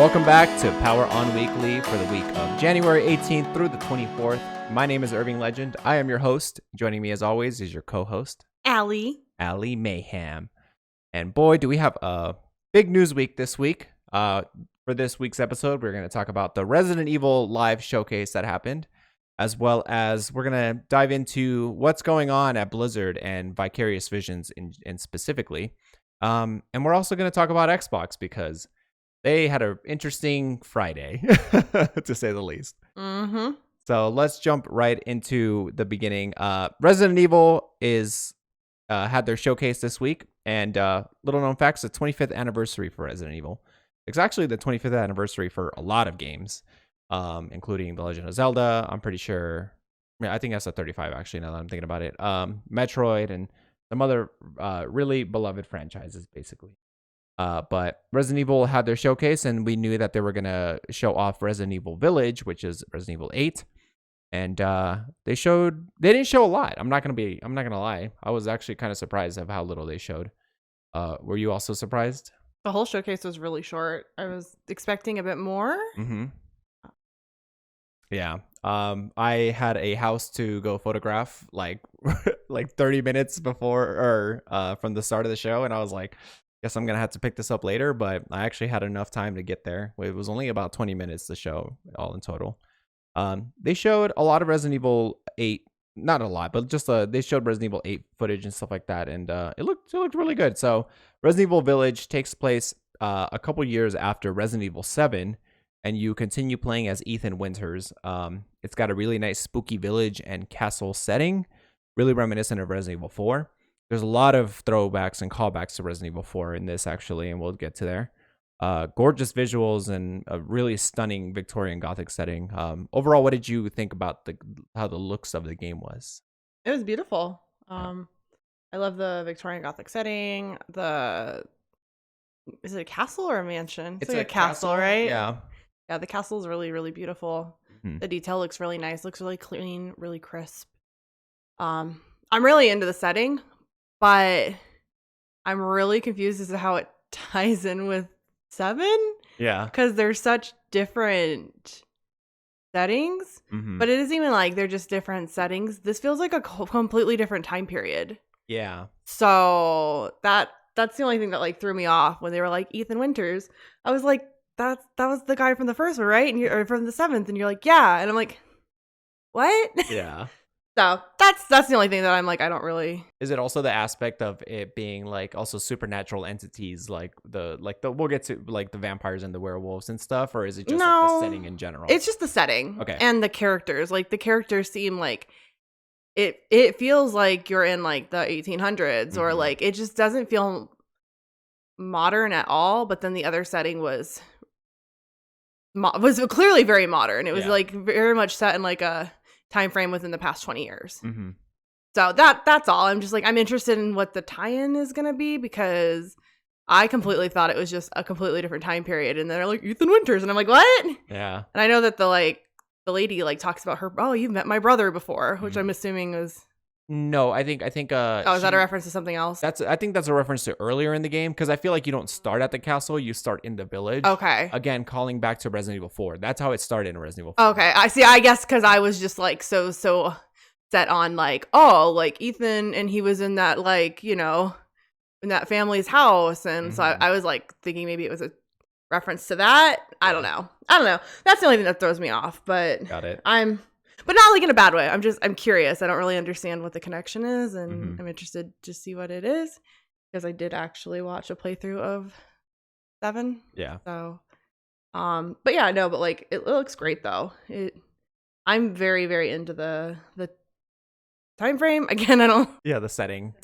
Welcome back to Power On Weekly for the week of January 18th through the 24th. My name is Irving Legend. I am your host. Joining me as always is your co-host, Allie Mayhem. And boy, do we have a big news week this week. For this week's episode, we're going to talk about the Resident Evil live showcase that happened, as well as we're going to dive into what's going on at Blizzard and Vicarious Visions in specifically. And we're also going to talk about Xbox because they had an interesting Friday, to say the least. Mm-hmm. So let's jump right into the beginning. Resident Evil had their showcase this week, and little known facts: the 25th anniversary for Resident Evil. It's actually the 25th anniversary for a lot of games, including The Legend of Zelda. I'm pretty sure. I think that's a 35 actually. Now that I'm thinking about it, Metroid and some other really beloved franchises, basically. But Resident Evil had their showcase, and we knew that they were gonna show off Resident Evil Village, which is Resident Evil 8. And they didn't show a lot. I'm not gonna lie. I was actually kind of surprised of how little they showed. Were you also surprised? The whole showcase was really short. I was expecting a bit more. Mm-hmm. Yeah. I had a house to go photograph like 30 minutes before or from the start of the show, and I was like, guess I'm gonna have to pick this up later, but I actually had enough time to get there. It was only about 20 minutes to show all in total. They showed a lot of Resident Evil 8, not a lot, but just they showed Resident Evil 8 footage and stuff like that, and it looked really good. So Resident Evil Village takes place a couple years after Resident Evil 7, and you continue playing as Ethan Winters. It's got a really nice spooky village and castle setting, really reminiscent of Resident Evil 4. There's a lot of throwbacks and callbacks to Resident Evil 4 in this, actually, and we'll get to there. Gorgeous visuals and a really stunning Victorian Gothic setting. Overall, what did you think about how the looks of the game was? It was beautiful. I love the Victorian Gothic setting. Is it a castle or a mansion? It's like a castle, right? Yeah. Yeah, the castle is really, really beautiful. Mm-hmm. The detail looks really nice. Looks really clean, really crisp. I'm really into the setting, but I'm really confused as to how it ties in with 7. Yeah. Because they're such different settings. Mm-hmm. But it isn't even like they're just different settings. This feels like a completely different time period. Yeah. So that's the only thing that like threw me off when they were like Ethan Winters. I was like, that was the guy from the first one, right? Or from the 7th, and you're like, yeah. And I'm like, what? Yeah. So that's the only thing that I'm like, I don't really. Is it also the aspect of it being like also supernatural entities, like we'll get to like the vampires and the werewolves and stuff, or is it just like the setting in general? It's just the setting, okay, and the characters. Like the characters seem like it feels like you're in like the 1800s, mm-hmm. or like it just doesn't feel modern at all. But then the other setting was clearly very modern. It was like very much set in like a time frame within the past 20 years. Mm-hmm. So that's all. I'm just like, I'm interested in what the tie-in is going to be, because I completely thought it was just a completely different time period. And they're like, Ethan Winters. And I'm like, what? Yeah. And I know that the lady like talks about her, oh, you've met my brother before, which I'm assuming was. No, I think. Is that a reference to something else? I think that's a reference to earlier in the game, because I feel like you don't start at the castle, you start in the village. Okay. Again, calling back to Resident Evil 4. That's how it started in Resident Evil 4. Okay, I see. I guess because I was just like so set on like, oh, like Ethan, and he was in that like, you know, in that family's house, and so I was like thinking maybe it was a reference to that. I don't know. That's the only thing that throws me off. But got it. But not like in a bad way. I'm curious. I don't really understand what the connection is, and I'm interested to see what it is, because I did actually watch a playthrough of 7. Yeah. So, but yeah, no, but like it looks great though. I'm very, very into the time frame. Again, I don't. Yeah, the setting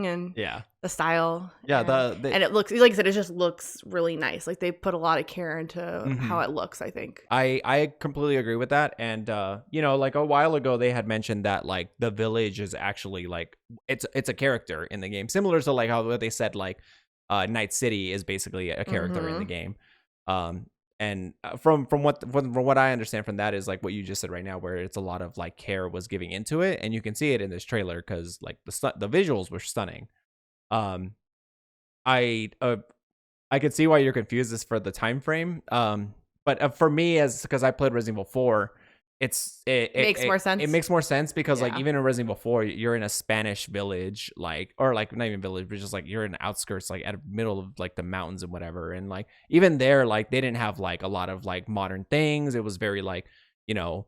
and the style. Yeah, and it looks, like I said, it just looks really nice. Like they put a lot of care into how it looks, I think. I completely agree with that. And you know, like a while ago they had mentioned that like the village is actually like it's a character in the game, similar to like how they said like Night City is basically a character in the game. And from what I understand from that is like what you just said right now, where it's a lot of like care was giving into it, and you can see it in this trailer because like the visuals were stunning. I I could see why you're confused as for the time frame. But for me, as because I played Resident Evil 4, Makes more sense. It makes more sense because like Yeah. even in Resident Evil 4, you're in a Spanish village, like or like not even village, but just like you're in the outskirts, like at the middle of like the mountains and whatever. And like even there, like they didn't have like a lot of like modern things. It was very like, you know,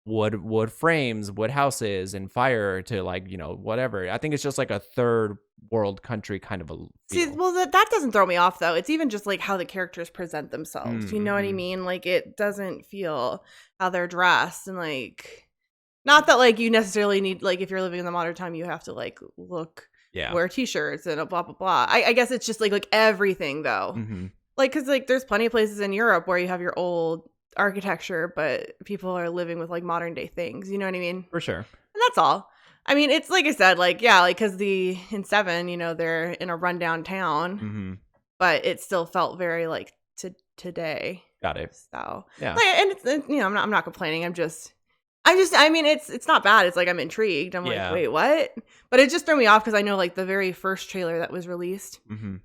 wood frames, wood houses, and fire to like, you know, whatever. I think it's just like a third world country kind of a See, feel. well, that doesn't throw me off though. It's even just like how the characters present themselves. You know what I Mm-hmm. mean? Like it doesn't feel how they're dressed and like not that like you necessarily need like if you're living in the modern time you have to like look Yeah. wear t-shirts and a blah blah blah. I guess it's just like everything though. Mm-hmm. Like because like there's plenty of places in Europe where you have your old architecture, but people are living with like modern day things. You know what I mean? For sure. And that's all. I mean, it's like I said, like, yeah, like, because in 7, you know, they're in a rundown town, Mm-hmm. but it still felt very like today. Got it. So, Yeah. like, and it's, you know, I'm not complaining. I mean, it's not bad. It's like, I'm intrigued. I'm Yeah. like, wait, what? But it just threw me off because I know, like, the very first trailer that was released, Mm-hmm.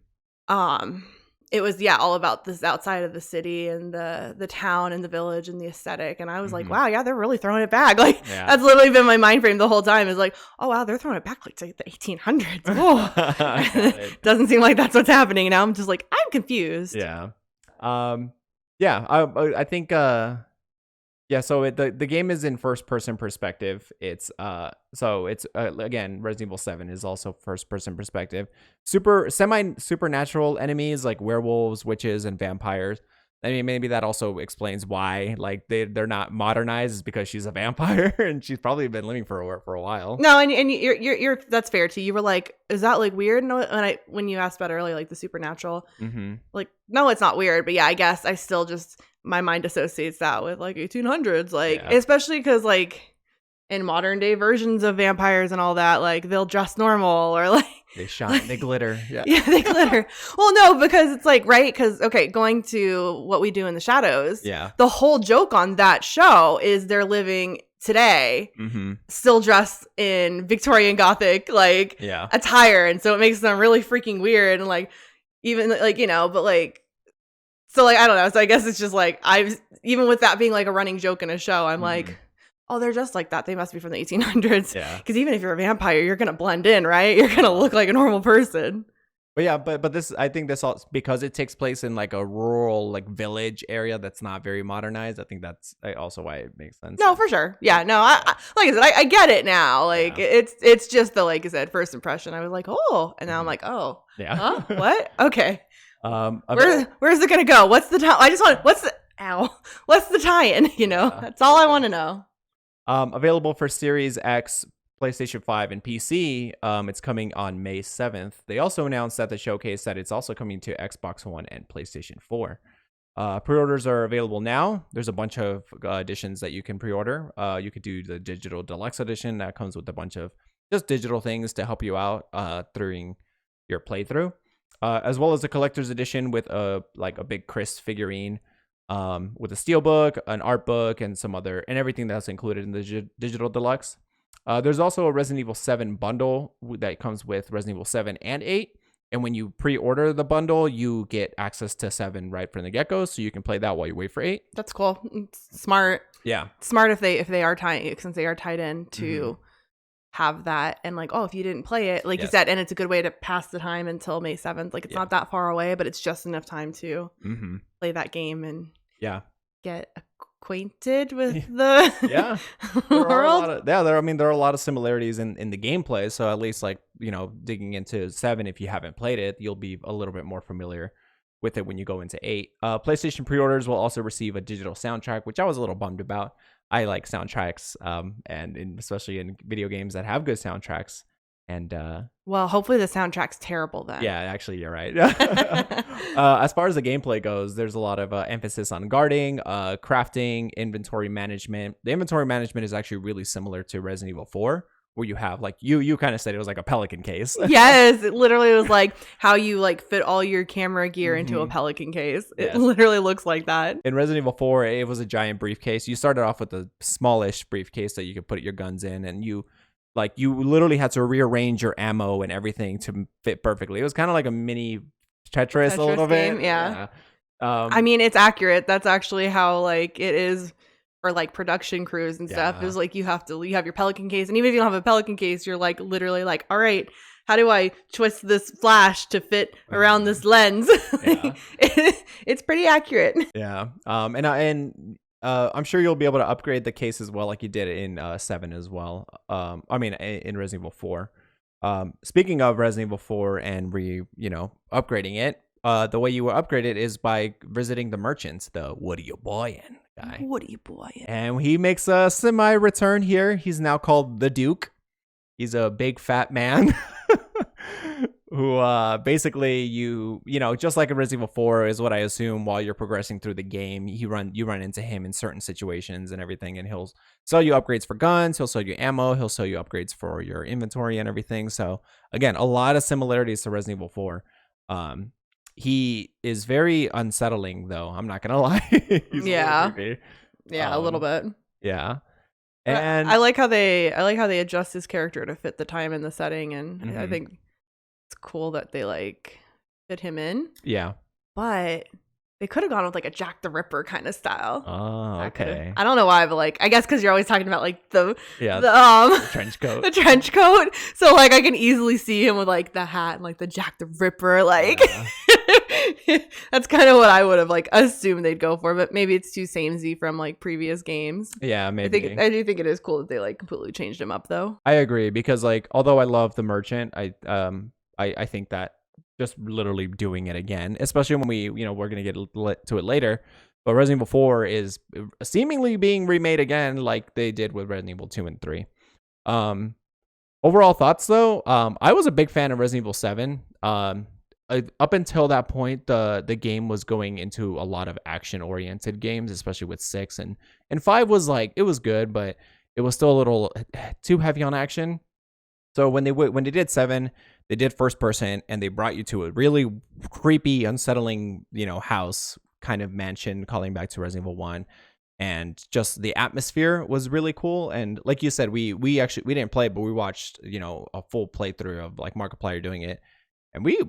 it was all about this outside of the city and the town and the village and the aesthetic, and I was like, Mhm. wow, yeah, they're really throwing it back. Like Yeah. that's literally been my mind frame the whole time, is like, oh wow, they're throwing it back like to the 1800s. Oh. Got it. Doesn't seem like that's what's happening now. I'm just like, I'm confused. Yeah. Yeah. I think. Yeah. So the game is in first person perspective. It's again, Resident Evil 7 is also first person perspective. Semi supernatural enemies like werewolves, witches, and vampires. I mean, maybe that also explains why like they're not modernized, is because she's a vampire and she's probably been living for a while. No, and you're that's fair too. You were like, is that like weird? No, when you asked about earlier, like the supernatural, Mm-hmm. like no, it's not weird. But yeah, I guess I still just my mind associates that with like 1800s, like Yeah. especially because like in modern day versions of vampires and all that, like they'll dress normal or like They shine, they glitter. Yeah. yeah, they glitter. Well, no, because it's like right, because okay, going to What We Do in the Shadows, Yeah. the whole joke on that show is they're living today, Mm-hmm. still dressed in Victorian Gothic like Yeah. attire, and so it makes them really freaking weird and like even like you know, but like so like I don't know. So I guess it's just like even with that being like a running joke in a show, I'm like, oh, they're just like that. They must be from the 1800s. Yeah. Because even if you're a vampire, you're gonna blend in, right? You're gonna look like a normal person. But yeah, but this, I think this all, because it takes place in like a rural like village area that's not very modernized. I think that's also why it makes sense. No, for sure. Yeah, no, I like I said, I get it now. Like Yeah. it's just the like I said, first impression. I was like, oh, and now I'm like, oh, Yeah. huh? What? Okay. Avail- Where's it gonna go? What's the time? I just want what's the tie-in? You know, Yeah. that's all I want to know. Available for Series X, PlayStation 5, and PC. It's coming on May 7th. They also announced at the showcase that it's also coming to Xbox One and PlayStation 4. Pre-orders are available now. There's a bunch of editions that you can pre-order. You could do the digital deluxe edition that comes with a bunch of just digital things to help you out during your playthrough, as well as the collector's edition with a big Chris figurine, with a steelbook, an art book, and some other and everything that's included in the digital deluxe. There's also a Resident Evil 7 bundle that comes with Resident Evil 7 and 8. And when you pre-order the bundle, you get access to 7 right from the get-go, so you can play that while you wait for 8. That's cool. It's smart. Yeah. Smart if they are tied, since they are tied in to have that, and like, oh, if you didn't play it, like you Yes. said, and it's a good way to pass the time until May 7th. Like it's Yeah. not that far away, but it's just enough time to Mm-hmm. play that game and Yeah. get acquainted with the Yeah. There are a world. lot of, yeah, there are a lot of similarities in the gameplay. So at least like, you know, digging into 7, if you haven't played it, you'll be a little bit more familiar with it when you go into 8. PlayStation pre-orders will also receive a digital soundtrack, which I was a little bummed about. I like soundtracks, especially in video games that have good soundtracks. And Well, hopefully the soundtrack's terrible then. yeah, actually, you're right. As far as the gameplay goes, there's a lot of emphasis on guarding, crafting, inventory management. The inventory management is actually really similar to Resident Evil 4, where you have like you kind of said it was like a Pelican case. Yes, it literally was like how you like fit all your camera gear into a Mhm. Pelican case. It Yes. literally looks like that. In Resident Evil 4, it was a giant briefcase. You started off with a smallish briefcase that you could put your guns in, and you literally had to rearrange your ammo and everything to fit perfectly. It was kind of like a mini Tetris a little game, bit. yeah. Yeah. I mean, it's accurate. That's actually how like it is for like production crews and stuff. Yeah. Is like you have your Pelican case, and even if you don't have a Pelican case, you're like literally like, all right, how do I twist this flash to fit around this lens? Yeah. It's pretty accurate. Yeah. I'm sure you'll be able to upgrade the case as well, like you did in 7 as well. I mean, in Resident Evil 4. Speaking of Resident Evil 4 and upgrading it, the way you will upgrade it is by visiting the merchants, the "What are you buying" guy. What are you buying? And he makes a semi-return here. He's now called the Duke. He's a big fat man who basically you just like in Resident Evil 4 is what I assume. While you're progressing through the game, you run into him in certain situations and everything, and he'll sell you upgrades for guns, he'll sell you ammo, he'll sell you upgrades for your inventory and everything. So again, a lot of similarities to Resident Evil 4. He is very unsettling, though. I'm not gonna lie. He's Yeah. a little creepy. Yeah, a little bit. Yeah. But And I like how they adjust his character to fit the time and the setting, and I think it's cool that they like fit him in. yeah. But they could have gone with like a Jack the Ripper kind of style. Oh, okay. I don't know why, but like I guess because you're always talking about like the Trench coat. the trench coat. So like I can easily see him with like the hat and like the Jack the Ripper. Like that's kind of what I would have like assumed they'd go for. But maybe it's too samey from like previous games. Yeah, maybe. I do think it is cool that they like completely changed him up though. I agree, because like although I love the merchant, I think that just literally doing it again, especially when we're gonna get to it later, but Resident Evil 4 is seemingly being remade again, like they did with Resident Evil 2 and 3. Overall thoughts though, I was a big fan of Resident Evil 7. Up until that point, the game was going into a lot of action oriented games, especially with 6 and 5 was like, it was good, but it was still a little too heavy on action. So when they did 7, they did first person, and they brought you to a really creepy, unsettling, house kind of mansion, calling back to Resident Evil 1, and just the atmosphere was really cool. And like you said, we didn't play, but we watched a full playthrough of like Markiplier doing it, and we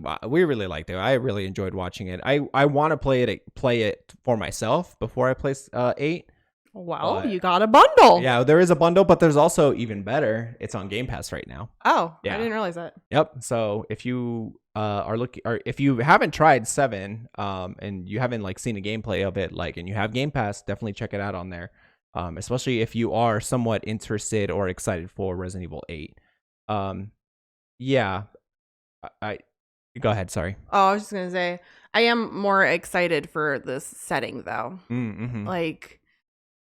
really liked it. I really enjoyed watching it. I want to play it for myself before I play 8. Well, you got a bundle. Yeah, there is a bundle, but there's also even better. It's on Game Pass right now. Oh, yeah. I didn't realize that. Yep. So if you are looking, or if you haven't tried 7, and you haven't like seen a gameplay of it, like, and you have Game Pass, definitely check it out on there. Especially if you are somewhat interested or excited for Resident Evil 8. Yeah. I go ahead. Sorry. Oh, I was just gonna say I am more excited for this setting though. Mm-hmm. Like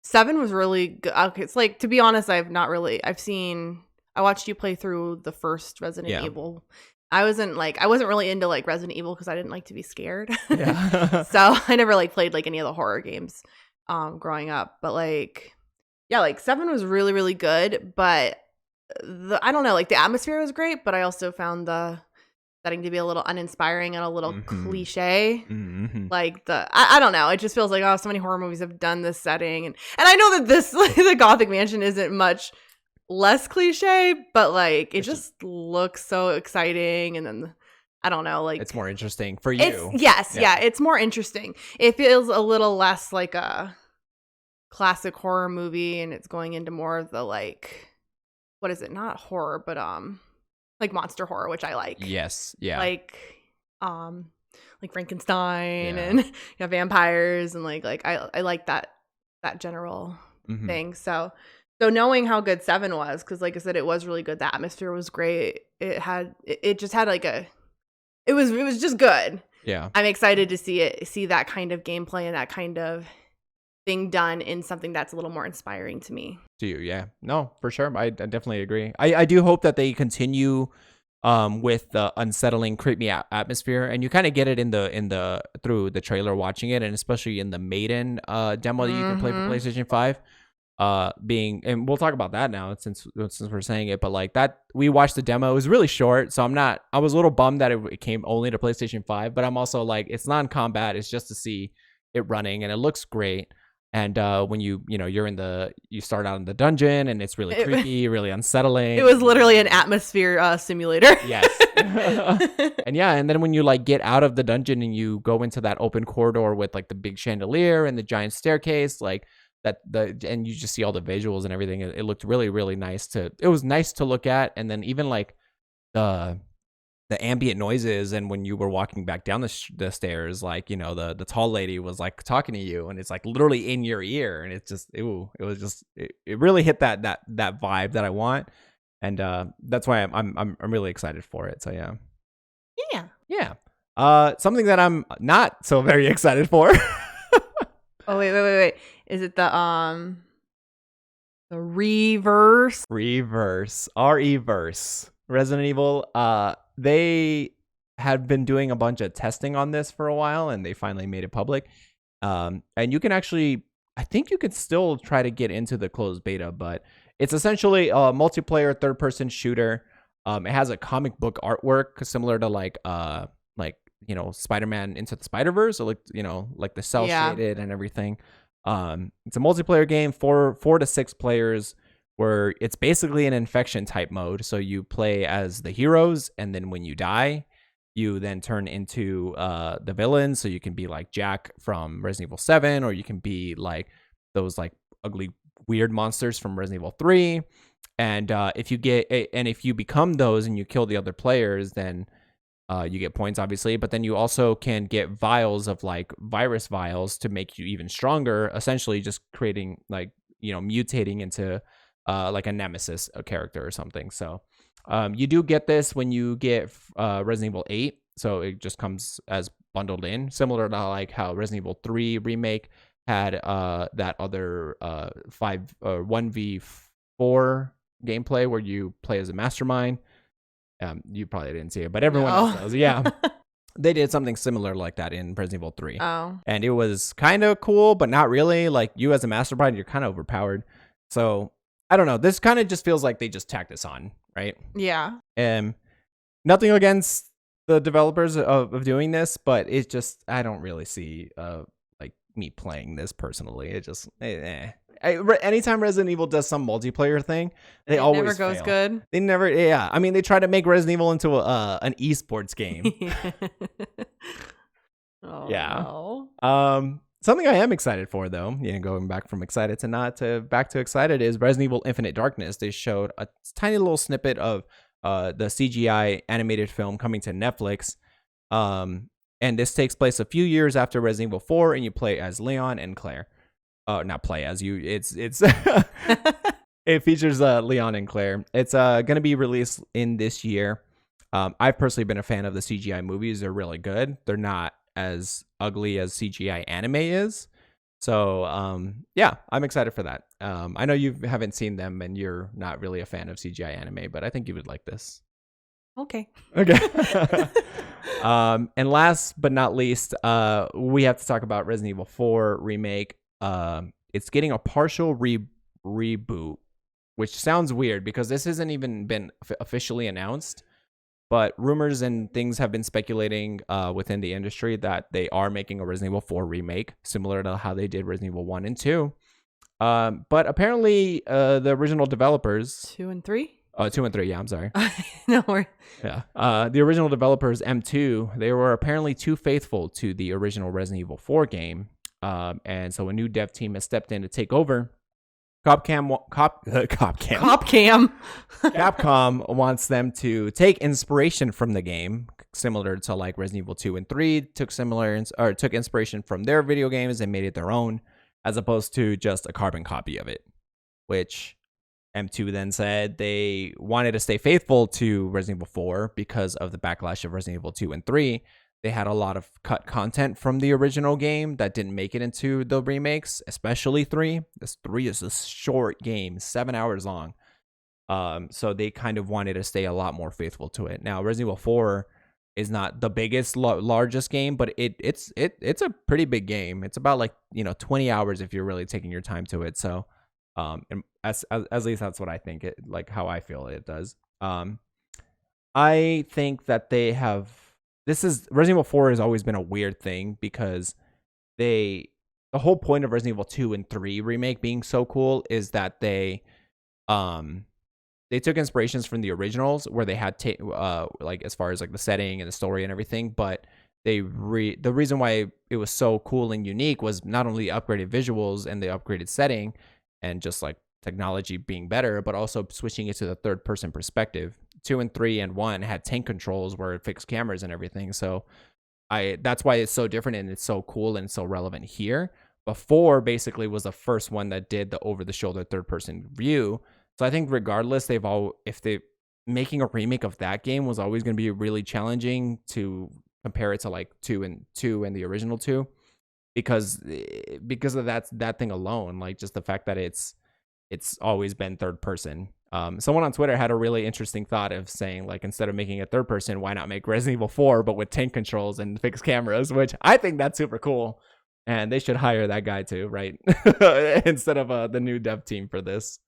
7 was really good. Okay, it's like, to be honest, I watched you play through the first Resident Evil. I wasn't really into like Resident Evil because I didn't like to be scared. Yeah. So I never like played like any of the horror games growing up. But like 7 was really, really good. But I don't know, like the atmosphere was great, but I also found the setting to be a little uninspiring and a little cliche. Like I don't know, it just feels like, oh, so many horror movies have done this setting, and I know that this like, the Gothic Mansion isn't much less cliche, but like it just looks so exciting, and then I don't know, like it's more interesting for you. It's more interesting. It feels a little less like a classic horror movie, and it's going into more of the like, what is it, not horror, but like monster horror, which I like. Yes. Yeah. Like Frankenstein and vampires, and like I like that general thing. So knowing how good 7 was, because like I said, it was really good. The atmosphere was great. It just had like it was just good. Yeah. I'm excited to see that kind of gameplay and that kind of thing done in something that's a little more inspiring to me. To you, yeah. No, for sure. I definitely agree. I do hope that they continue with the unsettling, creepy atmosphere, and you kind of get it in the through the trailer watching it, and especially in the Maiden demo that you can play for PlayStation 5. And we'll talk about that now since we're saying it, but like that, we watched the demo. It was really short, so I was a little bummed that it came only to PlayStation 5, but I'm also like, it's non-combat, it's just to see it running, and it looks great. And when you start out in the dungeon and it's really It, creepy, really unsettling. it was literally an atmosphere simulator. Yes. And yeah, and then when you like get out of the dungeon and you go into that open corridor with like the big chandelier and the giant staircase, like and you just see all the visuals and everything. It looked really, really nice it was nice to look at. And then even like the ambient noises, and when you were walking back down the stairs, like, the tall lady was like talking to you, and it's like literally in your ear, and it's just it really hit that vibe that I want. And that's why I'm really excited for it. So yeah. Something that I'm not so very excited for. Oh wait. Is it the reverse? Reverse Resident Evil. They had been doing a bunch of testing on this for a while, and they finally made it public. And you can actually, I think you could still try to get into the closed beta, but it's essentially a multiplayer third-person shooter. It has a comic book artwork similar to like Spider-Man Into the Spider-Verse, or like the cell shaded and everything. It's a multiplayer game, 4 to 6 players, where it's basically an infection type mode. So you play as the heroes, and then when you die, you then turn into the villains. So you can be like Jack from Resident Evil 7, or you can be like those like ugly weird monsters from Resident Evil 3. And if you become those and you kill the other players, then you get points, obviously, but then you also can get vials of like virus vials to make you even stronger, essentially just creating like, mutating into like a nemesis, a character or something. So you do get this when you get Resident Evil 8. So it just comes as bundled in, similar to like how Resident Evil 3 Remake had that other 1v4 gameplay where you play as a mastermind. You probably didn't see it, but everyone else does. Yeah. They did something similar like that in Resident Evil 3. Oh. And it was kind of cool, but not really. Like, you as a mastermind, you're kind of overpowered. So, I don't know. This kind of just feels like they just tacked this on, right? Yeah. Nothing against the developers of doing this, but it's just, I don't really see like me playing this personally. It just, anytime Resident Evil does some multiplayer thing, they always never goes fail. good. They never, yeah. I mean, they try to make Resident Evil into an esports game. Oh, yeah. no. Something I am excited for, though, going back from excited to not to back to excited, is Resident Evil Infinite Darkness. They showed a tiny little snippet of the CGI animated film coming to Netflix. And this takes place a few years after Resident Evil 4, and you play as Leon and Claire. Not play as you. It's it features Leon and Claire. It's gonna be released in this year. I've personally been a fan of the CGI movies. They're really good. They're not as ugly as CGI anime is. So yeah, I'm excited for that. I know you haven't seen them and you're not really a fan of CGI anime, but I think you would like this. Okay. And last but not least, we have to talk about Resident Evil 4 Remake. It's getting a partial reboot, which sounds weird because this hasn't even been officially announced, but rumors and things have been speculating within the industry that they are making a Resident Evil 4 remake, similar to how they did Resident Evil 1 and 2. But apparently the original developers... 2 and 3? 2 and 3, yeah, I'm sorry. No worries. Yeah. The original developers, M2, they were apparently too faithful to the original Resident Evil 4 game. And so a new dev team has stepped in to take over. Capcom wants them to take inspiration from the game, similar to like Resident Evil 2 and 3 took inspiration from their video games and made it their own, as opposed to just a carbon copy of it, which M2 then said they wanted to stay faithful to Resident Evil 4 because of the backlash of Resident Evil 2 and 3. They had a lot of cut content from the original game that didn't make it into the remakes, especially 3. This 3 is a short game, 7 hours long. So they kind of wanted to stay a lot more faithful to it. Now, Resident Evil 4 is not the biggest, largest game, but it's a pretty big game. It's about 20 hours if you're really taking your time to it. So, and at least that's what I think. How I feel it does. I think that they have. Resident Evil 4 has always been a weird thing because they the whole point of Resident Evil 2 and 3 remake being so cool is that um they took inspirations from the originals where they had like as far as like the setting and the story and everything, but the reason why it was so cool and unique was not only upgraded visuals and the upgraded setting and just like technology being better, but also switching it to the third person perspective. 2 and 3 and 1 had tank controls where it fixed cameras and everything. So that's why it's so different and it's so cool and so relevant here. But 4 basically was the first one that did the over the shoulder third person view. So I think regardless, if they making a remake of that game was always going to be really challenging to compare it to like 2 and the original 2 because of that thing alone, like just the fact that it's always been third person. Someone on Twitter had a really interesting thought of saying, like, instead of making it third person, why not make Resident Evil 4 but with tank controls and fixed cameras, which I think that's super cool. And they should hire that guy too, right? Instead of the new dev team for this.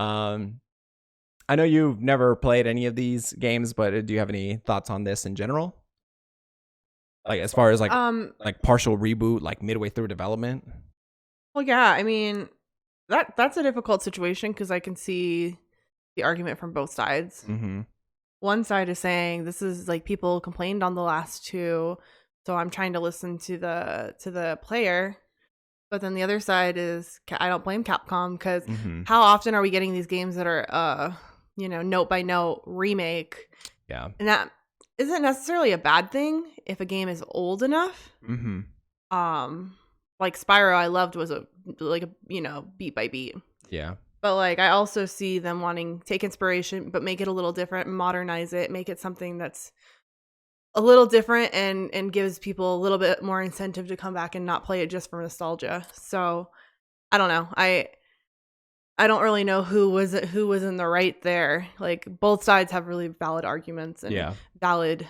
I know you've never played any of these games, but do you have any thoughts on this in general? Like as far as like partial reboot, like midway through development? Well, yeah, I mean, that's a difficult situation because I can see the argument from both sides. Mm-hmm. One side is saying this is like people complained on the last 2, so I'm trying to listen to the player. But then the other side is I don't blame Capcom because how often are we getting these games that are note by note remake? Yeah, and that isn't necessarily a bad thing if a game is old enough. Like Spyro, I loved was a beat by beat. Yeah. But like I also see them wanting take inspiration, but make it a little different, modernize it, make it something that's a little different and gives people a little bit more incentive to come back and not play it just for nostalgia. So I don't know. I don't really know who was in the right there. Like both sides have really valid arguments and valid,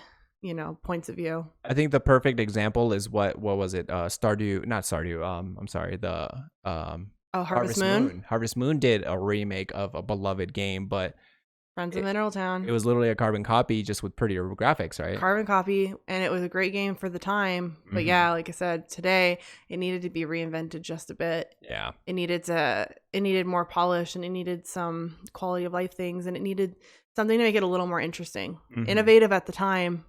points of view. I think the perfect example is what was it? Stardew, not Stardew. I'm sorry. The Harvest Moon. Harvest Moon did a remake of a beloved game, but Friends of Mineral Town. It was literally a carbon copy, just with prettier graphics, right? Carbon copy, and it was a great game for the time. But yeah, like I said, today it needed to be reinvented just a bit. Yeah, it needed more polish, and it needed some quality of life things, and it needed something to make it a little more interesting, innovative at the time,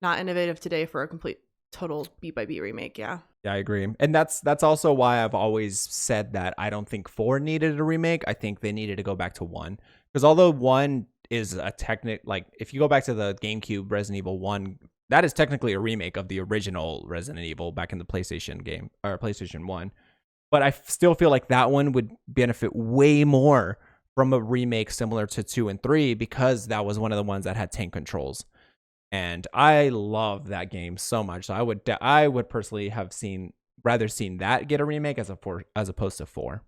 not innovative today for a complete total beat by beat remake. Yeah, I agree, and that's also why I've always said that I don't think 4 needed a remake. I think they needed to go back to 1 because although 1 is a like if you go back to the GameCube Resident Evil 1, that is technically a remake of the original Resident Evil back in the PlayStation game or PlayStation 1. But I still feel like that one would benefit way more from a remake similar to 2 and 3 because that was one of the ones that had tank controls. And I love that game so much. So I would personally have rather seen that get a remake as opposed to 4.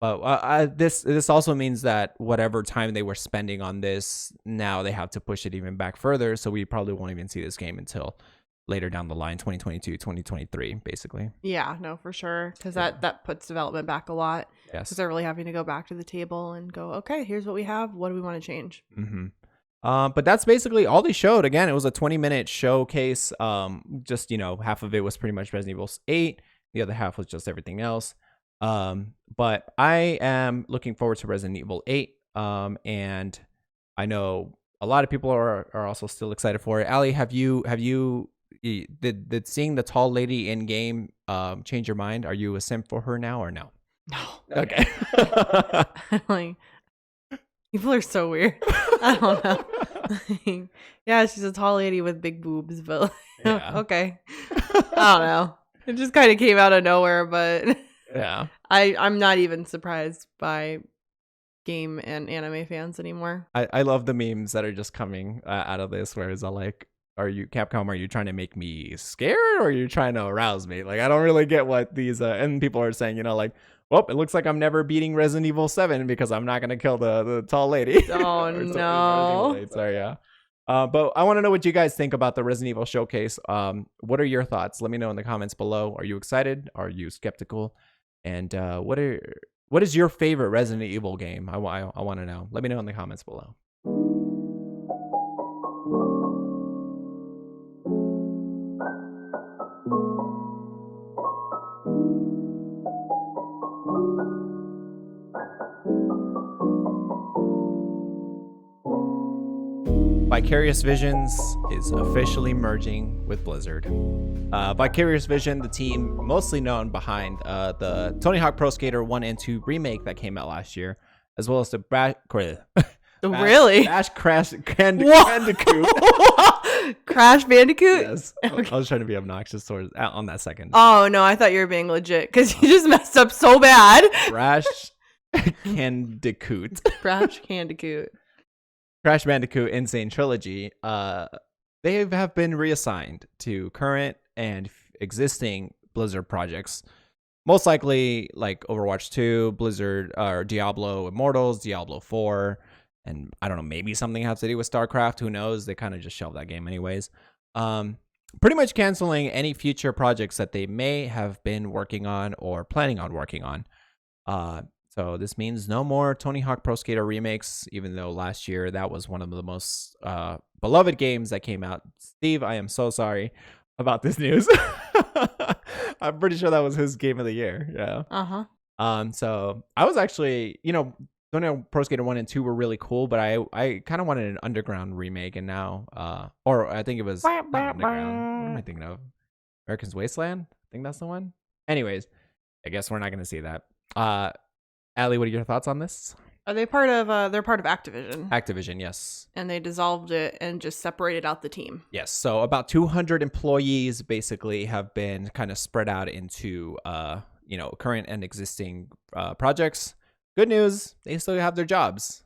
But this also means that whatever time they were spending on this, now they have to push it even back further. So we probably won't even see this game until later down the line, 2022, 2023, basically. Yeah, no, for sure. Because that puts development back a lot. Yes. Because they're really having to go back to the table and go, okay, here's what we have. What do we want to change? But that's basically all they showed. Again, it was a 20-minute showcase. Just, half of it was pretty much Resident Evil 8. The other half was just everything else. But I am looking forward to Resident Evil 8. And I know a lot of people are also still excited for it. Allie, did seeing the tall lady in game change your mind? Are you a simp for her now or no? No. Okay. Like, people are so weird. I don't know. Yeah, she's a tall lady with big boobs, but okay. I don't know. It just kind of came out of nowhere, but yeah. I'm not even surprised by game and anime fans anymore. I love the memes that are just coming out of this, where it's all like, are you trying to make me scared or are you trying to arouse me? Like, I don't really get what these and people are saying, like, well, it looks like I'm never beating Resident Evil 7 because I'm not going to kill the tall lady. Oh, no. Sorry, yeah. But I want to know what you guys think about the Resident Evil showcase. What are your thoughts? Let me know in the comments below. Are you excited? Are you skeptical? And what is your favorite Resident Evil game? I want to know. Let me know in the comments below. Vicarious Visions is officially merging with Blizzard. Vicarious Vision, the team mostly known behind the Tony Hawk Pro Skater 1 and 2 remake that came out last year, as well as the Really? Bash Crash Bandicoot. Crash Bandicoot? Yes. Okay. I was trying to be obnoxious on that second. Oh, no, I thought you were being legit because you just messed up so bad. Crash Bandicoot. Crash Bandicoot. Crash Bandicoot Insane Trilogy, they have been reassigned to current and existing Blizzard projects. Most likely, like Overwatch 2, Blizzard, or Diablo Immortals, Diablo 4, and I don't know, maybe something has to do with StarCraft. Who knows? They kind of just shelved that game anyways. Pretty much canceling any future projects that they may have been working on or planning on working on. So this means no more Tony Hawk Pro Skater remakes, even though last year that was one of the most beloved games that came out. Steve, I am so sorry about this news. I'm pretty sure that was his game of the year. Yeah. Uh-huh. So I was actually, Tony Hawk Pro Skater 1 and 2 were really cool, but I kind of wanted an Underground remake, and now, or I think it was not Underground. What am I thinking of? American's Wasteland? I think that's the one. Anyways, I guess we're not going to see that. Allie, what are your thoughts on this? Are they part of, they're part of Activision. Activision, yes. And they dissolved it and just separated out the team. Yes. So about 200 employees basically have been kind of spread out into, current and existing projects. Good news, they still have their jobs.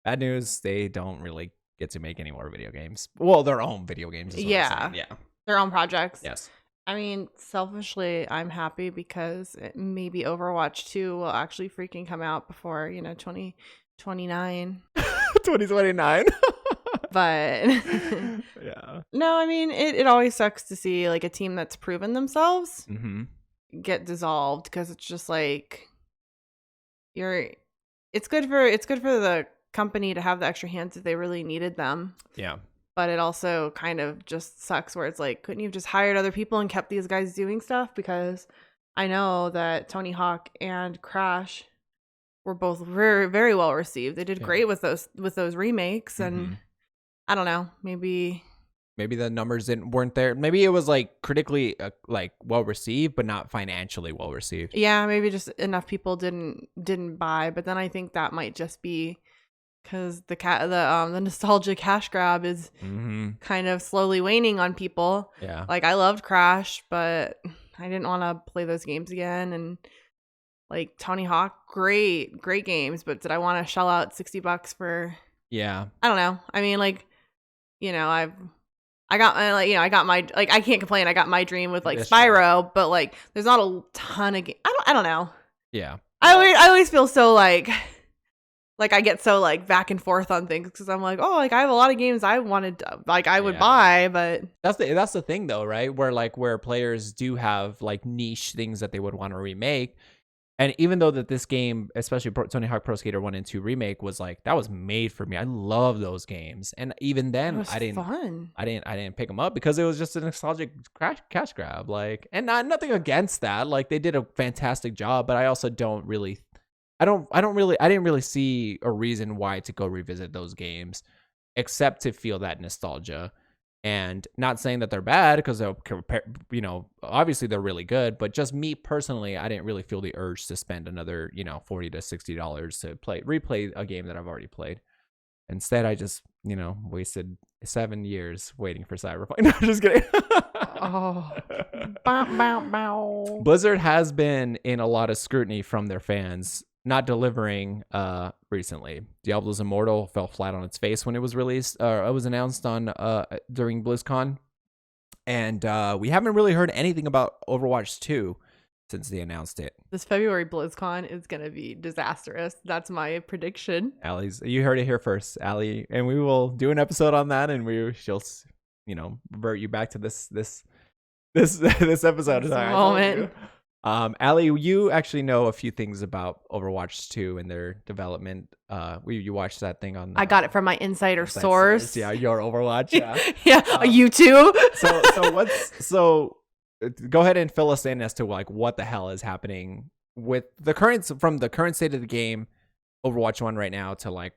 Bad news, they don't really get to make any more video games. Well, their own video games. Is what I'm saying. Yeah. Their own projects. Yes. I mean, selfishly, I'm happy because maybe Overwatch 2 will actually freaking come out before, 2029. 2029. But yeah. No, I mean, it always sucks to see like a team that's proven themselves get dissolved, because it's just like it's good for the company to have the extra hands if they really needed them. Yeah. But it also kind of just sucks where it's like, couldn't you have just hired other people and kept these guys doing stuff? Because I know that Tony Hawk and Crash were both very, very well received. They did great with those remakes, and I don't know, maybe the numbers weren't there. Maybe it was like critically well received, but not financially well received. Yeah, maybe just enough people didn't buy. But then I think that might just be because the nostalgia cash grab is kind of slowly waning on people. Yeah. Like, I loved Crash, but I didn't want to play those games again. And like Tony Hawk, great games, but did I want to shell out $60 for? Yeah. I don't know. I mean, like, I got my, like, I can't complain. I got my dream with like Spyro, but like, there's not a ton of I don't know. Yeah. I always feel so like I get so like back and forth on things because I'm like, oh, like I have a lot of games I wanted to, like I would buy, but that's the thing though, right? Where players do have like niche things that they would want to remake. And even though that this game, especially Tony Hawk Pro Skater 1 and 2 remake, was like, that was made for me. I love those games. And even then I didn't pick them up because it was just a nostalgic cash grab. Like, and nothing against that. Like, they did a fantastic job, but I also didn't really see a reason why to go revisit those games except to feel that nostalgia. And not saying that they're bad, because they'll compare, obviously they're really good, but just me personally, I didn't really feel the urge to spend another, $40 to $60 to replay a game that I've already played. Instead, I just, wasted 7 years waiting for Cyberpunk. No, just kidding. Oh. Bow, bow, bow. Blizzard has been in a lot of scrutiny from their fans not delivering recently. Diablo's Immortal fell flat on its face when it was released. It was announced on during BlizzCon, and we haven't really heard anything about Overwatch 2 since they announced it. This February BlizzCon is gonna be disastrous. That's my prediction. You heard it here first, Allie, and we will do an episode on that, and she'll revert you back to this episode. This moment. Allie, you actually know a few things about Overwatch 2 and their development. You watched that thing on. I got it from my insider source. Yeah, your Overwatch. Yeah, yeah, you too. So go ahead and fill us in as to like what the hell is happening with the current from the current state of the game, Overwatch 1 right now to like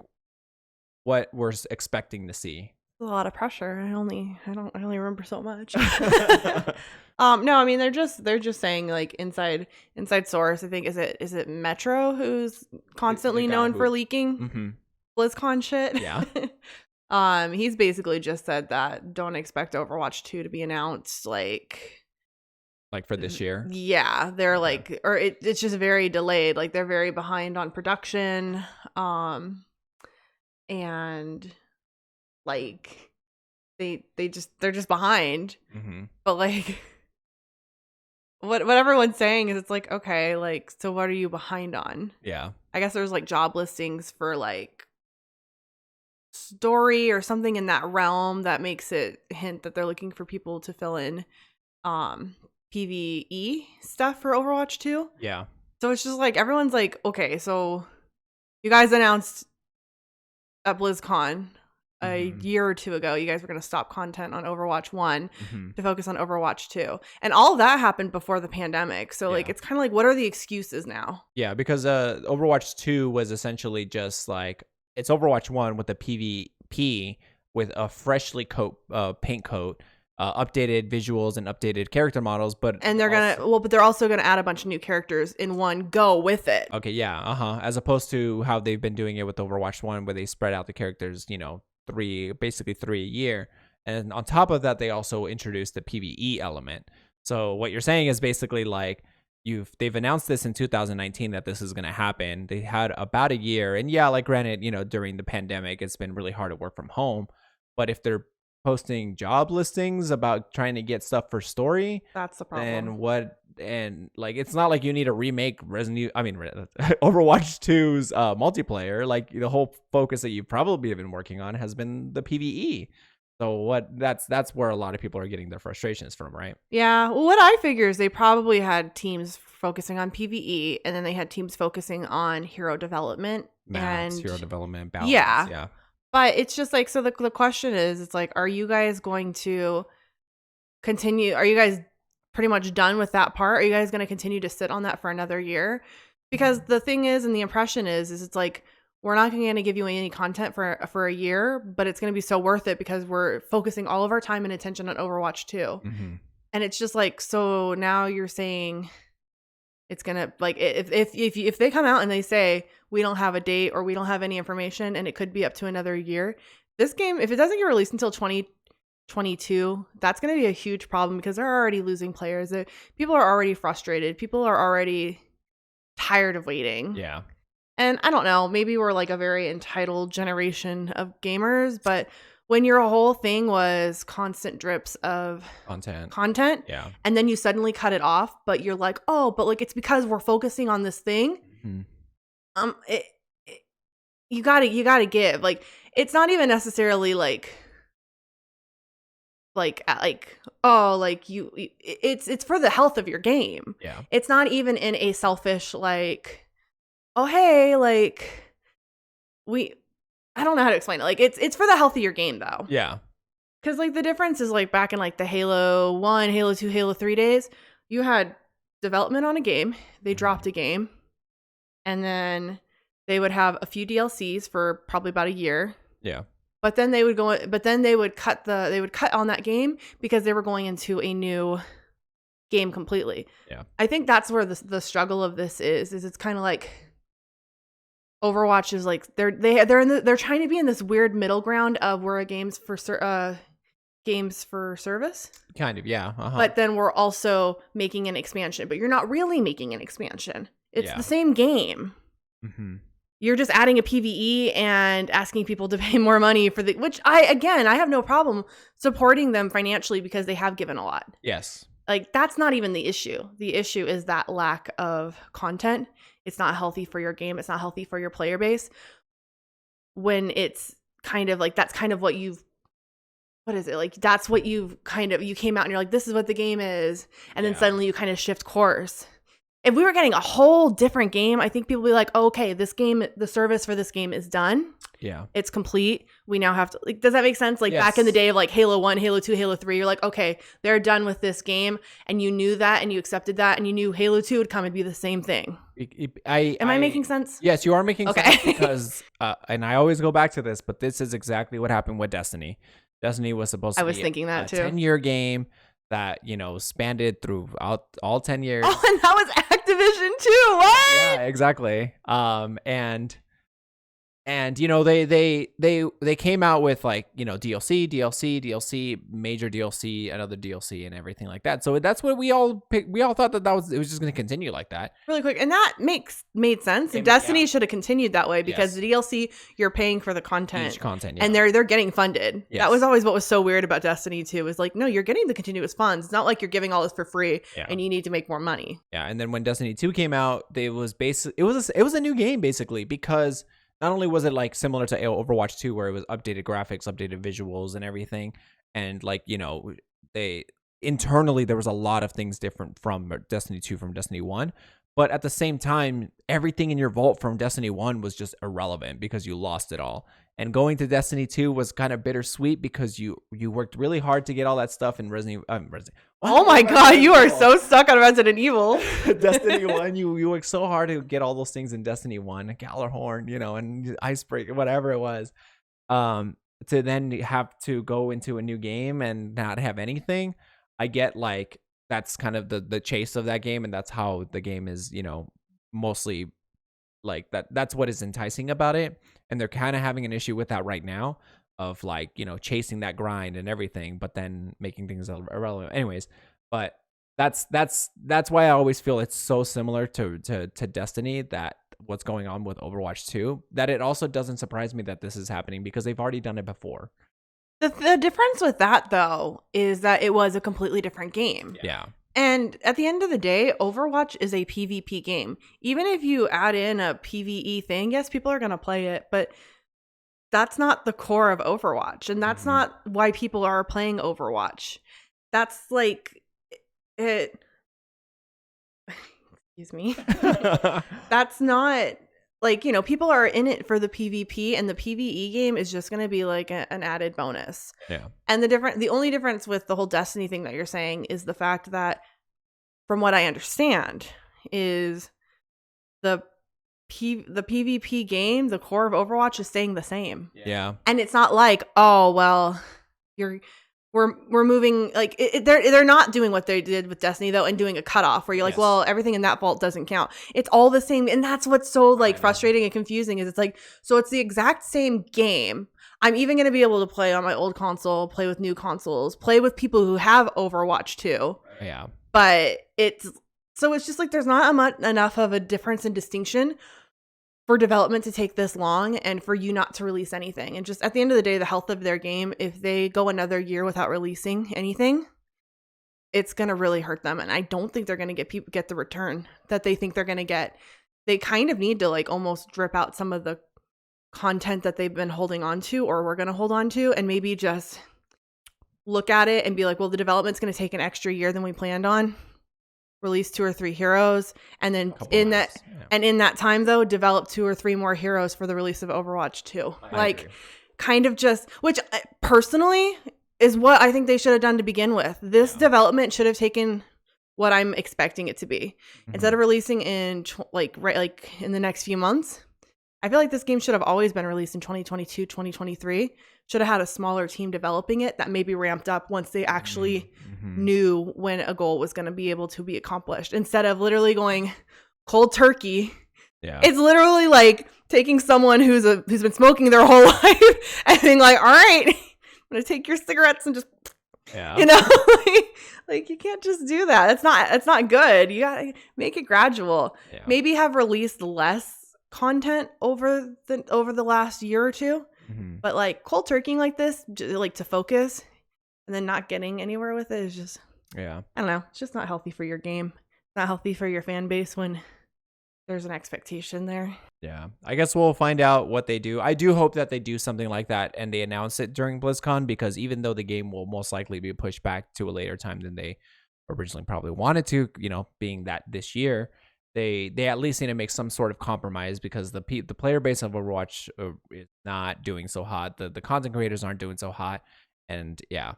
what we're expecting to see. A lot of pressure. I only remember so much. No, I mean they're just saying like inside source. I think is it Metro who's constantly known for leaking BlizzCon shit. Yeah. He's basically just said that don't expect Overwatch 2 to be announced like for this year. Yeah, they're like, or it's just very delayed. Like they're very behind on production, and like they're just behind. But like, what everyone's saying is it's like, okay, like, so what are you behind on? Yeah, I guess there's like job listings for like story or something in that realm that makes it hint that they're looking for people to fill in PvE stuff for Overwatch 2. Yeah. So it's just like everyone's like, okay, so you guys announced at BlizzCon a year or two ago you guys were going to stop content on Overwatch 1 to focus on Overwatch 2. And all of that happened before the pandemic. So like it's kind of like, what are the excuses now? Yeah, because Overwatch 2 was essentially just like it's Overwatch 1 with the PvP with a freshly paint coat, updated visuals and updated character models, but they're also gonna add a bunch of new characters in one go with it. Okay, yeah, as opposed to how they've been doing it with Overwatch 1, where they spread out the characters, basically three a year, and on top of that, they also introduced the PvE element. So what you're saying is basically like they've announced this in 2019 that this is going to happen. They had about a year, and like granted, during the pandemic, it's been really hard to work from home, but if they're posting job listings about trying to get stuff for story, that's the problem. And like it's not like you need to remake Overwatch 2's multiplayer. Like the whole focus that you've probably been working on has been the PvE. So that's where a lot of people are getting their frustrations from, right? Yeah. Well, what I figure is they probably had teams focusing on PvE, and then they had teams focusing on hero development balance. Yeah. But it's just like, so the question is, it's like, are you guys going to continue? Are you guys pretty much done with that part? Are you guys going to continue to sit on that for another year? Because the thing is, and the impression is it's like, we're not going to give you any content for a year, but it's going to be so worth it because we're focusing all of our time and attention on Overwatch 2. And it's just like, so now you're saying it's going to, like, if they come out and they say, we don't have a date or we don't have any information and it could be up to another year, this game, if it doesn't get released until 2022, that's going to be a huge problem because they're already losing players. People are already frustrated. People are already tired of waiting. Yeah. And I don't know, maybe we're like a very entitled generation of gamers, but when your whole thing was constant drips of content, yeah, and then you suddenly cut it off, but you're like, oh, but like it's because we're focusing on this thing. You gotta give. Like, it's not even necessarily it's for the health of your game. Yeah, it's not even in a selfish like, oh hey, like I don't know how to explain it. Like it's for the health of your game though. Yeah. Cause like the difference is like back in like the Halo 1, Halo 2, Halo 3 days, you had development on a game, they dropped a game, and then they would have a few DLCs for probably about a year. Yeah. But then they would cut on that game because they were going into a new game completely. Yeah. I think that's where the struggle of this is it's kind of like Overwatch is like they're trying to be in this weird middle ground of we're a games for service. Kind of, yeah. But then we're also making an expansion, but you're not really making an expansion. It's the same game. You're just adding a PvE and asking people to pay more money for which I have no problem supporting them financially because they have given a lot. Yes. Like that's not even the issue. The issue is that lack of content. It's not healthy for your game. It's not healthy for your player base. When it's kind of like, that's kind of what that's what you came out and you're like, this is what the game is. And then suddenly you kind of shift course. if we were getting a whole different game, I think people would be like, oh, okay, this game, the service for this game is done. Yeah. It's complete. We now have to, like, does that make sense? Like Yes. back in the day of like Halo 1, Halo 2, Halo 3, you're like, okay, they're done with this game. And you knew that and you accepted that and you knew Halo 2 would come and be the same thing. Am I making sense? Yes, you are making Okay. sense because, and I always go back to this, but this is exactly what happened with Destiny. Destiny was supposed to I was be thinking that a too. 10-year game that, spanned throughout all 10 years. Oh, and that was Activision too. What? Yeah, exactly. And they came out with like, DLC, major DLC, another DLC, and everything like that. So that's what we all picked. We all thought that it was just going to continue like that. Really quick, and that made sense. Destiny should have continued that way because Yes. the DLC, you're paying for the content. Each content, yeah. And they're getting funded. Yes. That was always what was so weird about Destiny 2 is like, no, you're getting the continuous funds. It's not like you're giving all this for free and you need to make more money. Yeah, and then when Destiny 2 came out, it was a new game basically because not only was it like similar to Overwatch 2 where it was updated graphics, updated visuals and everything, and like, they internally there was a lot of things different from Destiny 2 from Destiny 1, but at the same time everything in your vault from Destiny 1 was just irrelevant because you lost it all. And going to Destiny 2 was kind of bittersweet because you worked really hard to get all that stuff in Resident Oh my God, you are so stuck on Resident Evil. Destiny 1, you worked so hard to get all those things in Destiny 1, Gallarhorn, and Icebreaker, whatever it was. To then have to go into a new game and not have anything. I get like that's kind of the chase of that game, and that's how the game is, mostly like that's what is enticing about it. And they're kind of having an issue with that right now of like, chasing that grind and everything, but then making things irrelevant anyways. But that's why I always feel it's so similar to Destiny, that what's going on with Overwatch 2, that it also doesn't surprise me that this is happening because they've already done it before. The difference with that though is that it was a completely different game. Yeah. And at the end of the day, Overwatch is a PvP game. Even if you add in a PvE thing, yes, people are going to play it, but that's not the core of Overwatch. And that's not why people are playing Overwatch. That's like it. Excuse me. That's not like, people are in it for the PvP, and the PvE game is just going to be like an added bonus. Yeah. And the only difference with the whole Destiny thing that you're saying is the fact that, from what I understand, is the PvP game, the core of Overwatch is staying the same. Yeah. And it's not like, oh, well, we're moving, like they're not doing what they did with Destiny though, and doing a cutoff where you're like, well, everything in that vault doesn't count. It's all the same, and that's what's so like frustrating and confusing is it's like, so it's the exact same game. I'm even going to be able to play on my old console, play with new consoles, play with people who have Overwatch 2. Yeah. But it's just like there's not enough of a difference and distinction for development to take this long and for you not to release anything. And just at the end of the day, the health of their game, if they go another year without releasing anything, it's going to really hurt them. And I don't think they're going to get the return that they think they're going to get. They kind of need to like almost drip out some of the content that they've been holding on to, or we're going to hold on to, and maybe just look at it and be like, well, the development's going to take an extra year than we planned on. Release 2 or 3 heroes, and then in that time though, develop 2 or 3 more heroes for the release of Overwatch 2. Like, kind of just, which personally is what I think they should have done to begin with. This development should have taken what I'm expecting it to be. Instead of releasing in in the next few months. I feel like this game should have always been released in 2022, 2023. Should have had a smaller team developing it that maybe ramped up once they actually knew when a goal was going to be able to be accomplished. Instead of literally going cold turkey. Yeah. It's literally like taking someone who's been smoking their whole life and being like, all right, I'm going to take your cigarettes and just, like you can't just do that. It's not good. You got to make it gradual. Yeah. Maybe have released less content over the last year or two, but like cold turkeying like this, like to focus and then not getting anywhere with it is just, I don't know, it's just not healthy for your game. It's not healthy for your fan base when there's an expectation there. Yeah, I guess we'll find out what they do. I do hope that they do something like that and they announce it during BlizzCon, because even though the game will most likely be pushed back to a later time than they originally probably wanted to, being that this year, they at least need to make some sort of compromise because the player base of Overwatch is not doing so hot. The content creators aren't doing so hot, and yeah.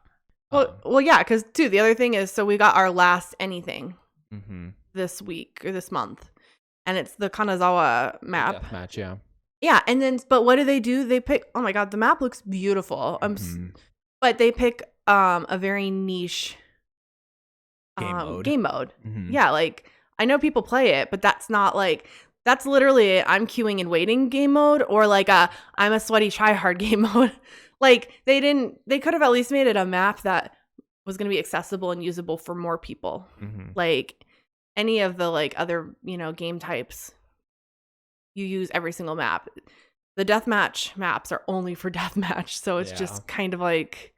Well, yeah, because too the other thing is, so we got our last anything this week or this month, and it's the Kanazawa map. Deathmatch, yeah. Yeah, and then but what do? They pick. Oh my god, the map looks beautiful. But they pick a very niche game mode. Yeah, like I know people play it, but that's not like that's literally I'm queuing and waiting game mode, or like I'm a sweaty tryhard game mode. Like they could have at least made it a map that was going to be accessible and usable for more people. Like any of the like other, game types, you use every single map. The deathmatch maps are only for deathmatch, so it's just kind of like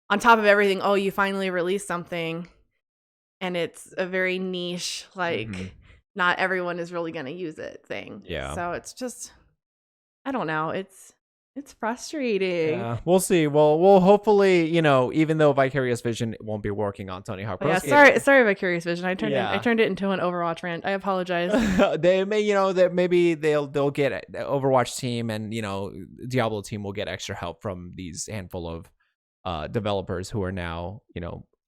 on top of everything, oh, you finally released something and it's a very niche, like not everyone is really going to use it thing. Yeah. So it's just, I don't know. It's frustrating. Yeah, we'll see. Well, we'll hopefully, even though Vicarious Vision won't be working on Tony Hawk Pro Skater. Sorry, Vicarious Vision. I turned it into an Overwatch rant. I apologize. They may, that maybe they'll get the Overwatch team and Diablo team will get extra help from these handful of developers who are now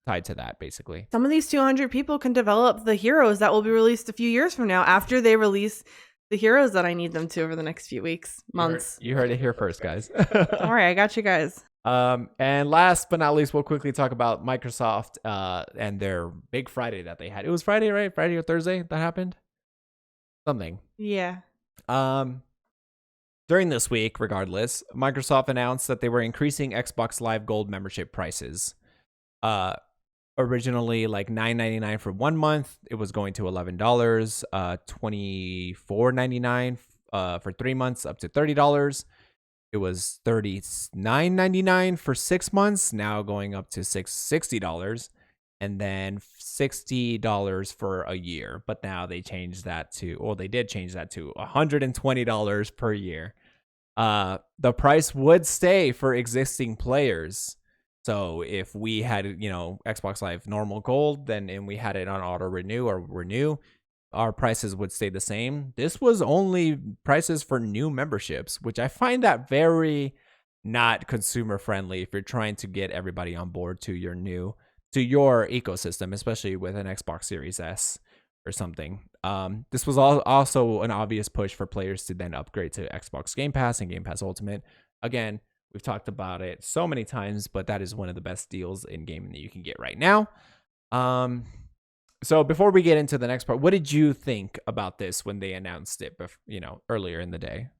tied to that basically. Some of these 200 people can develop the heroes that will be released a few years from now after they release the heroes that I need them to over the next few weeks, months. You heard it here first, guys. Don't worry, I got you guys. And last but not least, we'll quickly talk about Microsoft and their big Friday that they had. It was Friday, right? Friday or Thursday that happened? Something. Yeah. During this week, regardless, Microsoft announced that they were increasing Xbox Live Gold membership prices. Originally like $9.99 for 1 month, it was going to $11, $24.99 for 3 months, up to $30. It was $39.99 for 6 months, now going up to $60, and then $60 for a year. But now they changed that to, or they did change that to $120 per year. The price would stay for existing players. So if we had, Xbox Live normal gold, and we had it on auto renew, our prices would stay the same. This was only prices for new memberships, which I find that very not consumer friendly if you're trying to get everybody on board to your ecosystem, especially with an Xbox Series S or something. This was also an obvious push for players to then upgrade to Xbox Game Pass and Game Pass Ultimate. Again, we've talked about it so many times, but that is one of the best deals in gaming that you can get right now. So before we get into the next part, what did you think about this when they announced it, earlier in the day?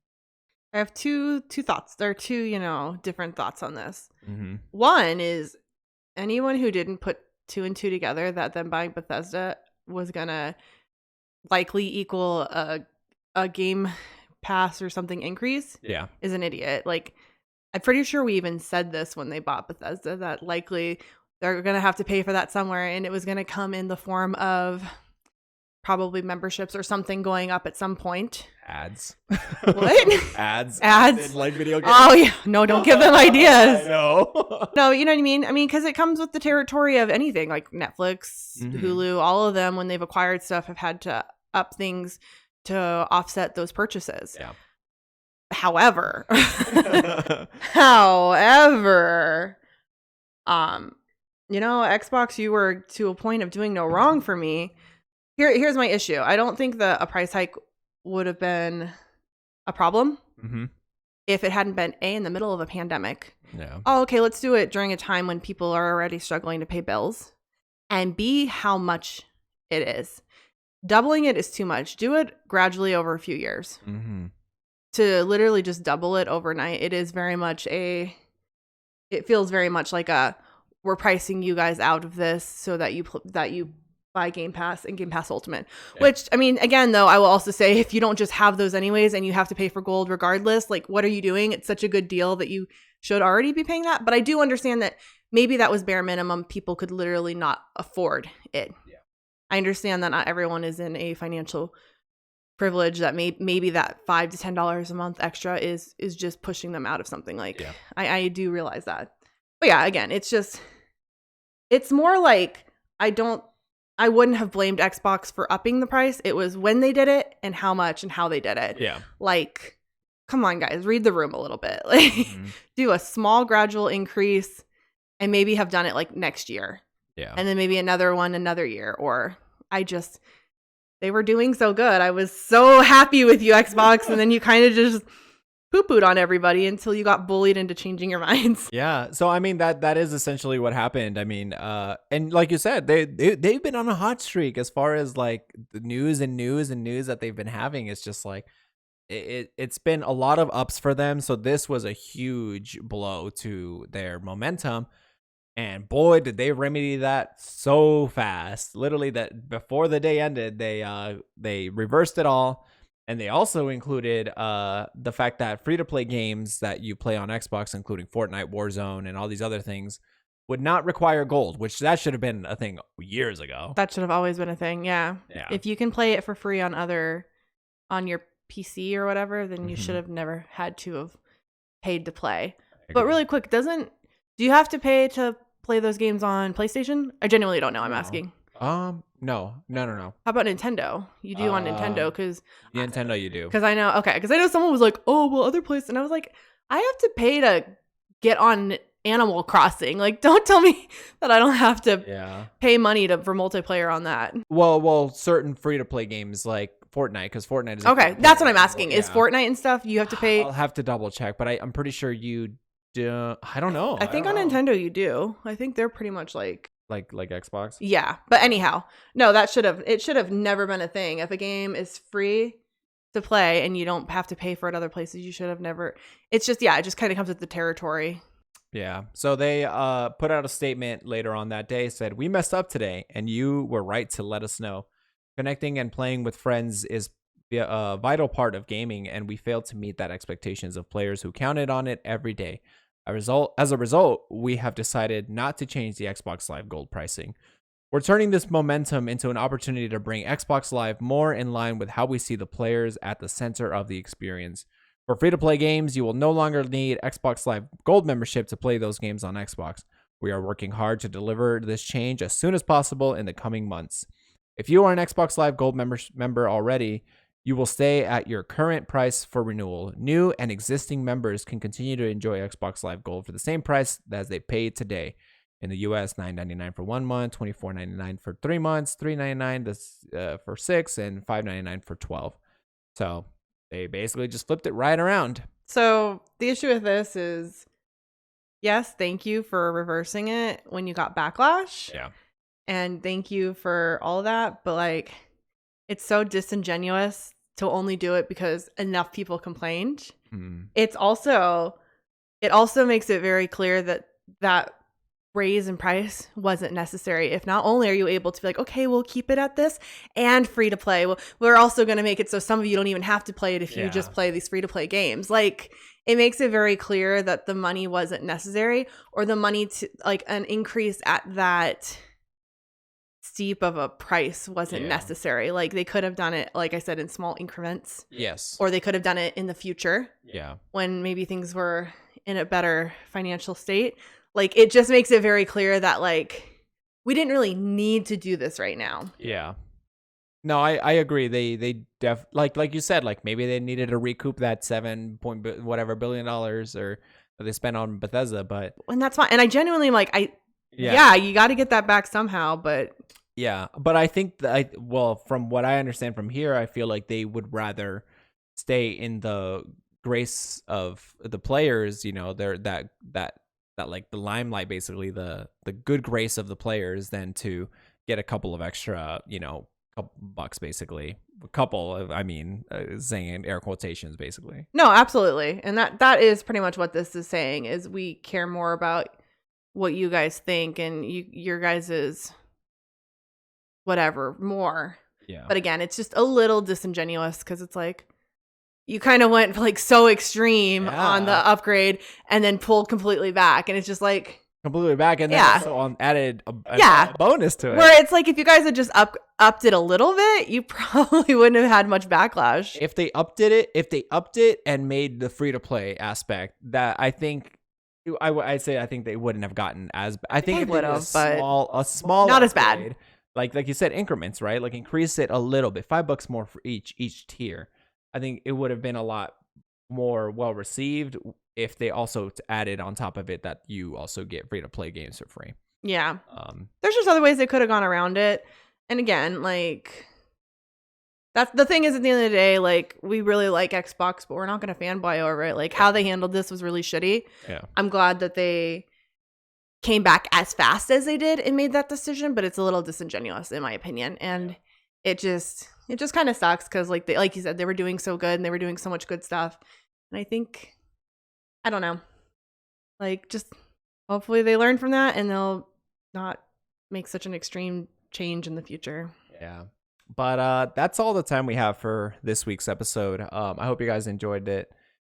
I have two thoughts. There are two, different thoughts on this. One is anyone who didn't put 2 and 2 together that them buying Bethesda was going to likely equal a Game Pass or something increase is an idiot. Like, I'm pretty sure we even said this when they bought Bethesda, that likely they're going to have to pay for that somewhere, and it was going to come in the form of probably memberships or something going up at some point. Ads. What? Ads. Like video games. Oh, yeah. No, don't give them ideas. No. No, you know what I mean? I mean, because it comes with the territory of anything, like Netflix, Hulu, all of them, when they've acquired stuff, have had to up things to offset those purchases. Yeah. However, Xbox, you were to a point of doing no wrong for me. Here's my issue. I don't think that a price hike would have been a problem if it hadn't been in the middle of a pandemic. Yeah. Oh, okay, let's do it during a time when people are already struggling to pay bills, and B, how much it is. Doubling it is too much. Do it gradually over a few years. To literally just double it overnight, it is very much it feels very much like we're pricing you guys out of this so that you buy Game Pass and Game Pass Ultimate. Yeah. Which, I mean, again, though, I will also say, if you don't just have those anyways and you have to pay for gold regardless, like, what are you doing? It's such a good deal that you should already be paying that. But I do understand that maybe that was bare minimum. People could literally not afford it. Yeah. I understand that not everyone is in a financial privilege that maybe that $5 to $10 a month extra is just pushing them out of something. Like, yeah. I do realize that. But yeah, again, it's more like, I don't I wouldn't have blamed Xbox for upping the price. It was when they did it and how much and how they did it. Yeah. Like, come on, guys, read the room a little bit. Like, do a small gradual increase and maybe have done it like next year. Yeah. And then maybe another one another year. Or they were doing so good. I was so happy with you, Xbox. And then you kind of just poo-pooed on everybody until you got bullied into changing your minds. Yeah. So I mean that is essentially what happened. I mean, and like you said, they've been on a hot streak as far as like the news that they've been having. It's just like it's been a lot of ups for them. So this was a huge blow to their momentum. And boy, did they remedy that so fast. Literally, that before the day ended, they reversed it all. And they also included the fact that free-to-play games that you play on Xbox, including Fortnite, Warzone, and all these other things, would not require gold, which that should have been a thing years ago. That should have always been a thing, yeah. If you can play it for free on your PC or whatever, then you should have never had to have paid to play. But really quick, do you have to pay to play those games on PlayStation? I genuinely don't know. I'm asking. No. How about Nintendo? You do on Nintendo because Nintendo you do. Because I know someone was like, oh, well, other places. And I was like, I have to pay to get on Animal Crossing. Like, don't tell me that I don't have to pay money for multiplayer on that. Well, certain free-to-play games like Fortnite, because Fortnite is... Okay, that's what I'm asking. Is Fortnite and stuff, you have to pay... I'll have to double check, but I'm pretty sure you do... I don't know. I think on Nintendo you do. I think they're pretty much like Xbox. Yeah, but anyhow, no, it should have never been a thing. If a game is free to play and you don't have to pay for it other places, you should have never. It's just it just kind of comes with the territory. Yeah. So they put out a statement later on that day, said, "We messed up today and you were right to let us know. Connecting and playing with friends is a vital part of gaming, and we failed to meet that expectations of players who counted on it every day. As a result, we have decided not to change the Xbox Live Gold pricing. We're turning this momentum into an opportunity to bring Xbox Live more in line with how we see the players at the center of the experience. For free-to-play games, you will no longer need Xbox Live Gold membership to play those games on Xbox. We are working hard to deliver this change as soon as possible in the coming months. If you are an Xbox Live Gold member already, you will stay at your current price for renewal. New and existing members can continue to enjoy Xbox Live Gold for the same price as they paid today. In the US, $9.99 for 1 month, $24.99 for 3 months, $3.99 for 6, and $5.99 for 12. So they basically just flipped it right around. So the issue with this is, yes, thank you for reversing it when you got backlash. Yeah. And thank you for all of that. But like, it's so disingenuous to only do it because enough people complained. It also makes it very clear that raise in price wasn't necessary. If not only are you able to be like, okay, we'll keep it at this and free to play. Well, we're also going to make it so some of you don't even have to play it if you just play these free to play games. Like, it makes it very clear that the money wasn't necessary, or the money to like an increase at that steep of a price wasn't necessary. Like, they could have done it, like I said, in small increments. Yes. Or they could have done it in the future. Yeah. When maybe things were in a better financial state. Like, it just makes it very clear that like we didn't really need to do this right now. Yeah. No, I agree. They like you said, like maybe they needed to recoup that $7 billion or that they spent on Bethesda, but and that's fine. And I genuinely am like, you got to get that back somehow, but yeah, but I think that from what I understand from here, I feel like they would rather stay in the grace of the players, you know, that like the limelight, basically the good grace of the players, than to get a couple of extra, you know, couple bucks, basically. A couple of, I mean, saying in air quotations, basically. No, absolutely. And that is pretty much what this is saying, is we care more about what you guys think and your guys's whatever more. Yeah. But again, it's just a little disingenuous because it's like you kind of went like so extreme on the upgrade and then pulled completely back, and it's just like completely back, and then also added a bonus to it. Where it's like, if you guys had just upped it a little bit, you probably wouldn't have had much backlash. If they upped it and made the free to play aspect, that I think I think they wouldn't have gotten as. I think they if would they have, a small, not upgrade, as bad. like you said, increments, right? Like increase it a little bit, $5 more for each tier. I think it would have been a lot more well received if they also added on top of it that you also get free to play games for free. Yeah. There's just other ways they could have gone around it. And again, like, that's the thing is, at the end of the day, like, we really like Xbox, but we're not going to fanboy over it. Like, how they handled this was really shitty. Yeah. I'm glad that they came back as fast as they did and made that decision, but it's a little disingenuous in my opinion. And it just kind of sucks because, like you said, they were doing so good and they were doing so much good stuff. And I think, I don't know, like, just hopefully they learn from that and they'll not make such an extreme change in the future. Yeah. But that's all the time we have for this week's episode. I hope you guys enjoyed it.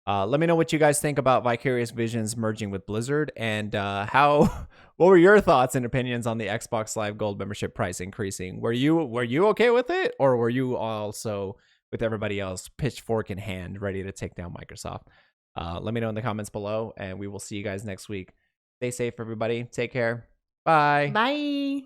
Let me know what you guys think about Vicarious Visions merging with Blizzard, and what were your thoughts and opinions on the Xbox Live Gold membership price increasing? Were you okay with it, or were you also with everybody else, pitchfork in hand, ready to take down Microsoft? Let me know in the comments below, and we will see you guys next week. Stay safe, everybody. Take care. Bye. Bye.